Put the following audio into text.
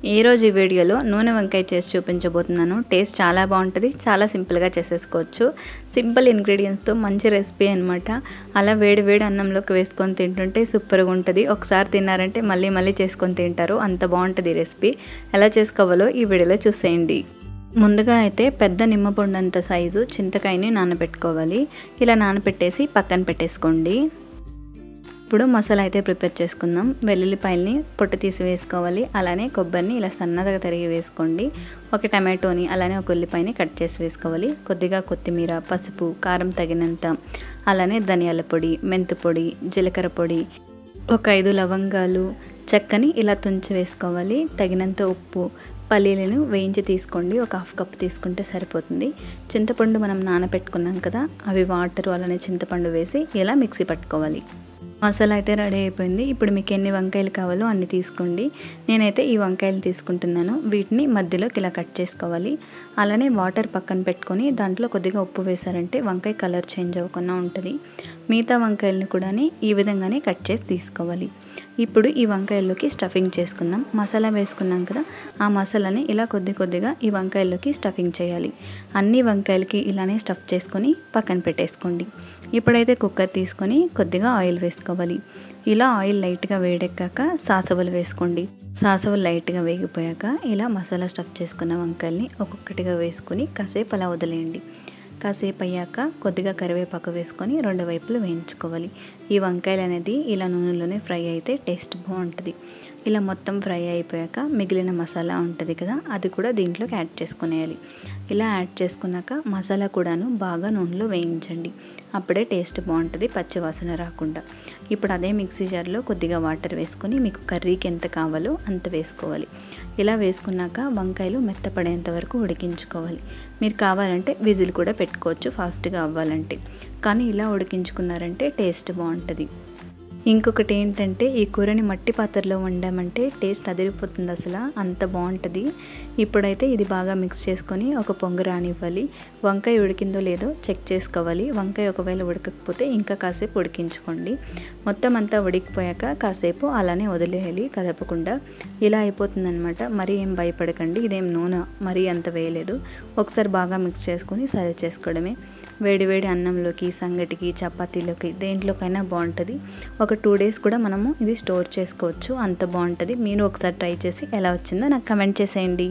ఈరోజు ఈ వీడియోలో నూనె వంకాయ చేసి చూపించబోతున్నాను. టేస్ట్ చాలా బాగుంటుంది, చాలా సింపుల్గా చేసేసుకోవచ్చు. సింపుల్ ఇంగ్రీడియంట్స్తో మంచి రెసిపీ అనమాట. అలా వేడి వేడి అన్నంలోకి వేసుకొని తింటుంటే సూపర్గా ఉంటుంది. ఒకసారి తిన్నారంటే మళ్ళీ మళ్ళీ చేసుకొని తింటారు, అంత బాగుంటుంది రెసిపీ. ఎలా చేసుకోవాలో ఈ వీడియోలో చూసేయండి. ముందుగా అయితే పెద్ద నిమ్మపండంత సైజు చింతకాయని నానబెట్టుకోవాలి. ఇలా నానబెట్టేసి పక్కన పెట్టేసుకోండి. ఇప్పుడు మసాలా అయితే ప్రిపేర్ చేసుకుందాం. వెల్లుల్లిపాయల్ని పొట్టు తీసి వేసుకోవాలి. అలానే కొబ్బరిని ఇలా సన్నగా తరిగి వేసుకోండి. ఒక టమాటోని అలానే ఒక ఉల్లిపాయని కట్ చేసి వేసుకోవాలి. కొద్దిగా కొత్తిమీర, పసుపు, కారం తగినంత, అలానే ధనియాల పొడి, మెంతు పొడి, జీలకర్ర పొడి, ఒక 5 లవంగాలు, చెక్కని ఇలా తుంచి వేసుకోవాలి. తగినంత ఉప్పు, పల్లీలను వేయించి తీసుకోండి. ఒక 1/2 కప్ తీసుకుంటే సరిపోతుంది. చింతపండు మనం నానబెట్టుకున్నాం కదా, అవి వాటరు అలానే చింతపండు వేసి ఇలా మిక్సీ పట్టుకోవాలి. మసాలా అయితే రెడీ అయిపోయింది. ఇప్పుడు మీకు ఎన్ని వంకాయలు కావాలో అన్ని తీసుకోండి. నేనైతే ఈ వంకాయలు తీసుకుంటున్నాను. వీటిని మధ్యలోకి ఇలా కట్ చేసుకోవాలి. అలానే వాటర్ పక్కన పెట్టుకొని దాంట్లో కొద్దిగా ఉప్పు వేసారంటే వంకాయ కలర్ చేంజ్ అవ్వకుండా ఉంటుంది. మిగతా వంకాయలను కూడా ఈ విధంగానే కట్ చేసి తీసుకోవాలి. ఇప్పుడు ఈ వంకాయల్లోకి స్టఫింగ్ చేసుకుందాం. మసాలా వేసుకున్నాం కదా, ఆ మసాలాని ఇలా కొద్దిగా ఈ వంకాయల్లోకి స్టఫింగ్ చేయాలి. అన్ని వంకాయలకి ఇలానే స్టఫ్ చేసుకొని పక్కన పెట్టేసుకోండి. ఇప్పుడైతే కుక్కర్ తీసుకొని కొద్దిగా ఆయిల్ వేసుకోవాలి. ఇలా ఆయిల్ లైట్గా వేడెక్కాక సాసవులు వేసుకోండి. సాసవులు లైట్గా వేగిపోయాక ఇలా మసాలా స్టఫ్ చేసుకున్న వంకాయల్ని ఒక్కొక్కటిగా వేసుకొని కాసేపు అలా వదిలేయండి. కాసేపు అయ్యాక కొద్దిగా కరివేపాకు వేసుకొని 2 వైపులు వేయించుకోవాలి. ఈ వంకాయలు అనేది ఇలా నూనెలోనే ఫ్రై అయితే టేస్ట్ బాగుంటుంది. ఇలా మొత్తం ఫ్రై అయిపోయాక మిగిలిన మసాలా ఉంటుంది కదా, అది కూడా దీంట్లోకి యాడ్ చేసుకునేయాలి. ఇలా యాడ్ చేసుకున్నాక మసాలా కూడాను బాగా నూనెలో వేయించండి. అప్పుడే టేస్ట్ బాగుంటుంది, పచ్చివాసన రాకుండా. ఇప్పుడు అదే మిక్సీ జార్లో కొద్దిగా వాటర్ వేసుకొని మీకు కర్రీకి ఎంత కావాలో అంత వేసుకోవాలి. ఇలా వేసుకున్నాక వంకాయలు మెత్తపడేంత వరకు ఉడికించుకోవాలి. మీరు కావాలంటే విజిల్ కూడా పెట్టుకోవచ్చు ఫాస్ట్గా అవ్వాలంటే, కానీ ఇలా ఉడికించుకున్నారంటే టేస్ట్ బాగుంటుంది. ఇంకొకటి ఏంటంటే ఈ కూరని మట్టి పాత్రలో వండామంటే టేస్ట్ అదిరిపోతుంది, అసలు అంత బాగుంటుంది. ఇప్పుడైతే ఇది బాగా మిక్స్ చేసుకొని ఒక పొంగు రానివ్వాలి. వంకాయ ఉడికిందో లేదో చెక్ చేసుకోవాలి. వంకాయ ఒకవేళ ఉడకకపోతే ఇంకా కాసేపు ఉడికించుకోండి. మొత్తం అంతా ఉడికిపోయాక కాసేపు అలానే వదిలేయాలి కదపకుండా. ఇలా అయిపోతుందన్నమాట. మరీ ఏం భయపడకండి, ఇదేం నూనె మరీ అంత వేయలేదు. ఒకసారి బాగా మిక్స్ చేసుకొని సర్వ్ చేసుకోవడమే. వేడివేడి అన్నంలోకి, సంగటికి, చపాతీలోకి దేంట్లోకైనా బాగుంటుంది. ఒక 2 డేస్ కూడా మనము ఇది స్టోర్ చేసుకోవచ్చు, అంత బాగుంటుంది. మీరు ఒకసారి ట్రై చేసి ఎలా వచ్చిందో నాకు కమెంట్ చేసేయండి.